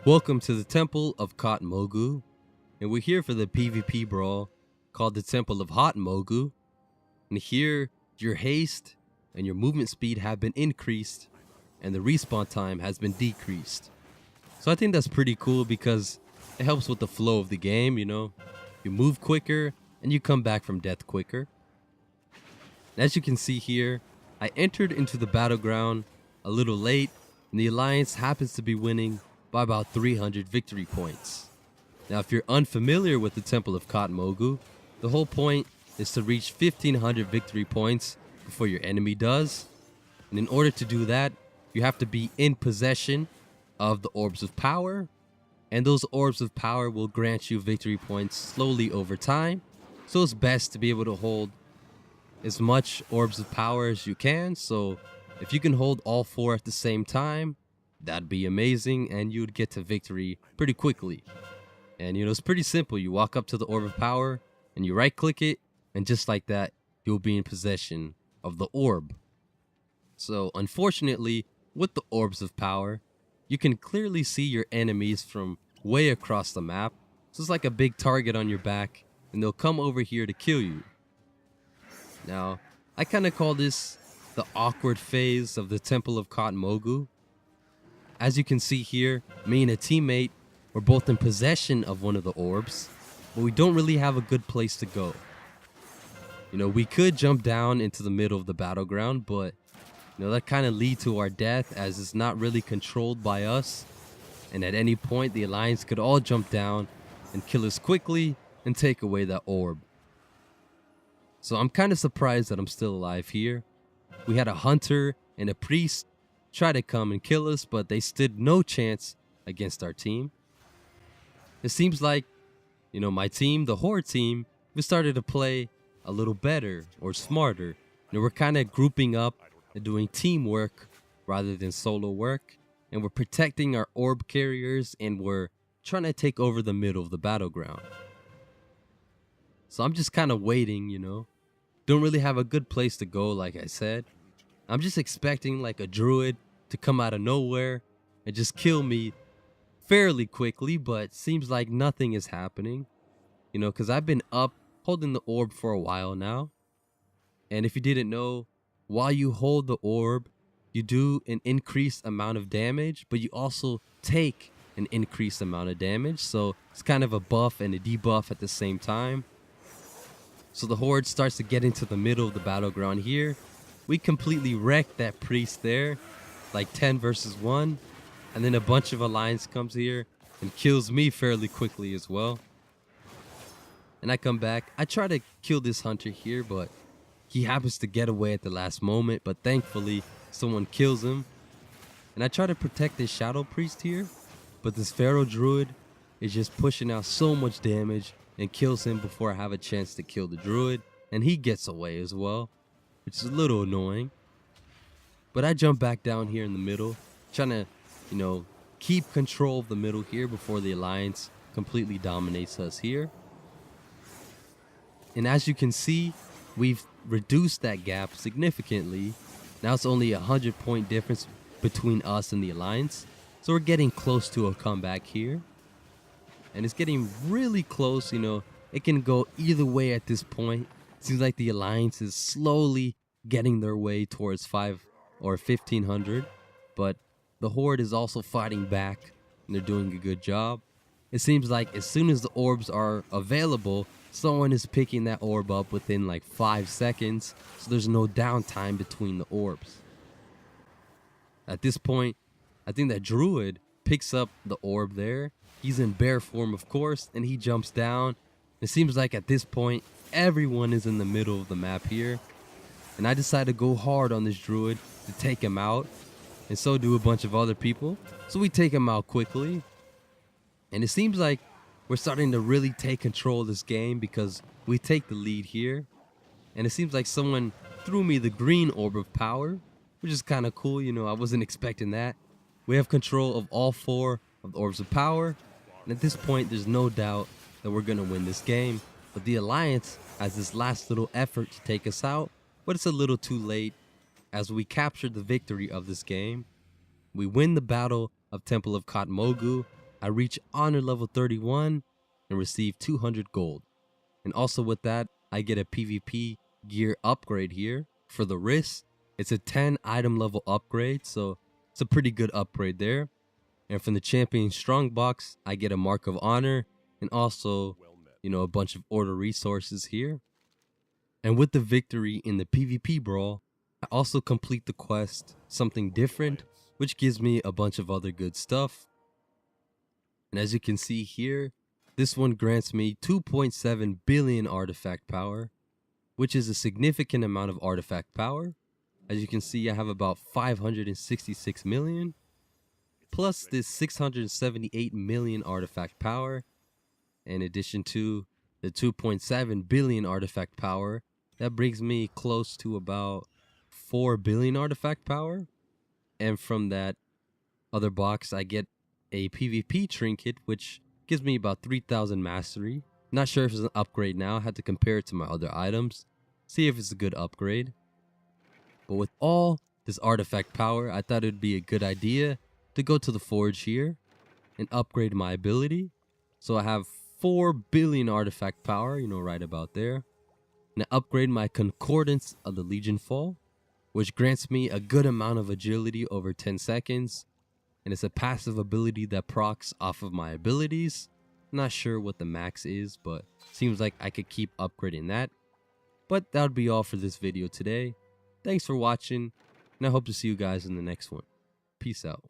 Welcome to the Temple of Kotmogu, and we're here for the PvP brawl called the Temple of Hotmogu. And here, your haste and your movement speed have been increased, and the respawn time has been decreased. So I think that's pretty cool because it helps with the flow of the game, you move quicker and you come back from death quicker. And as you can see here, I entered into the battleground a little late, and the Alliance happens to be winning by about 300 victory points. Now, if you're unfamiliar with the Temple of Kotmogu, the whole point is to reach 1500 victory points before your enemy does. And in order to do that, you have to be in possession of the orbs of power, and those orbs of power will grant you victory points slowly over time. So it's best to be able to hold as much orbs of power as you can. So if you can hold all 4 at the same time, that'd be amazing, and you'd get to victory pretty quickly. And it's pretty simple. You walk up to the orb of power and you right click it, and just like that, you'll be in possession of the orb. So unfortunately, with the orbs of power, you can clearly see your enemies from way across the map. So it's like a big target on your back, and they'll come over here to kill you. Now, I kind of call this the awkward phase of the Temple of Kotmogu. As you can see here, me and a teammate were both in possession of one of the orbs, but we don't really have a good place to go. We could jump down into the middle of the battleground, but that kind of lead to our death, as it's not really controlled by us. And at any point, the Alliance could all jump down and kill us quickly and take away that orb. So I'm kind of surprised that I'm still alive here. We had a hunter and a priest try to come and kill us, but they stood no chance against our team. It seems like, my team, the Horde team, we started to play a little better or smarter. We're kind of grouping up and doing teamwork rather than solo work. And we're protecting our orb carriers, and we're trying to take over the middle of the battleground. So I'm just kind of waiting, Don't really have a good place to go, like I said. I'm just expecting like a druid to come out of nowhere and just kill me fairly quickly, but seems like nothing is happening, because I've been up holding the orb for a while now. And if you didn't know, while you hold the orb, you do an increased amount of damage, but you also take an increased amount of damage. So it's kind of a buff and a debuff at the same time. So the Horde starts to get into the middle of the battleground here. We completely wrecked that priest there, like 10 versus 1. And then a bunch of Alliance comes here and kills me fairly quickly as well. And I come back. I try to kill this hunter here, but he happens to get away at the last moment. But thankfully, someone kills him. And I try to protect this shadow priest here, but this pharaoh druid is just pushing out so much damage and kills him before I have a chance to kill the druid. And he gets away as well, which is a little annoying. But I jump back down here in the middle, trying to, keep control of the middle here before the Alliance completely dominates us here. And as you can see, we've reduced that gap significantly. Now it's only a 100-point difference between us and the Alliance. So we're getting close to a comeback here. And it's getting really close, It can go either way at this point. Seems like the Alliance is slowly getting their way towards 5 or 1500, but the Horde is also fighting back, and they're doing a good job. It seems like as soon as the orbs are available, someone is picking that orb up within like 5 seconds, so there's no downtime between the orbs. At this point, I think that druid picks up the orb there. He's in bear form, of course, and he jumps down. It seems like at this point, everyone is in the middle of the map here, and I decide to go hard on this druid to take him out, and so do a bunch of other people. So we take him out quickly, and it seems like we're starting to really take control of this game because we take the lead here. And it seems like someone threw me the green orb of power, which is kind of cool. I wasn't expecting that. We have control of all 4 of the orbs of power, and at this point there's no doubt that we're gonna win this game. But the Alliance has this last little effort to take us out, but it's a little too late, as we captured the victory of this game. We win the battle of Temple of Kotmogu I reach honor level 31 and receive 200 gold. And also with that, I get a PvP gear upgrade here. For the wrist, it's a 10 item level upgrade, so it's a pretty good upgrade there. And from the champion strong box, I get a mark of honor and also, a bunch of order resources here. And with the victory in the PvP brawl, I also complete the quest Something Different, which gives me a bunch of other good stuff. And as you can see here, this one grants me 2.7 billion artifact power, which is a significant amount of artifact power. As you can see, I have about 566 million, plus this 678 million artifact power, in addition to the 2.7 billion artifact power. That brings me close to about 4 billion artifact power. And from that other box, I get a PvP trinket, which gives me about 3,000 mastery. Not sure if it's an upgrade now. I had to compare it to my other items, see if it's a good upgrade. But with all this artifact power, I thought it would be a good idea to go to the forge here and upgrade my ability. So I have 4 billion artifact power, right about there. And I upgrade my Concordance of the Legion Fall, which grants me a good amount of agility over 10 seconds. And it's a passive ability that procs off of my abilities. Not sure what the max is, but seems like I could keep upgrading that. But that would be all for this video today. Thanks for watching, and I hope to see you guys in the next one. Peace out.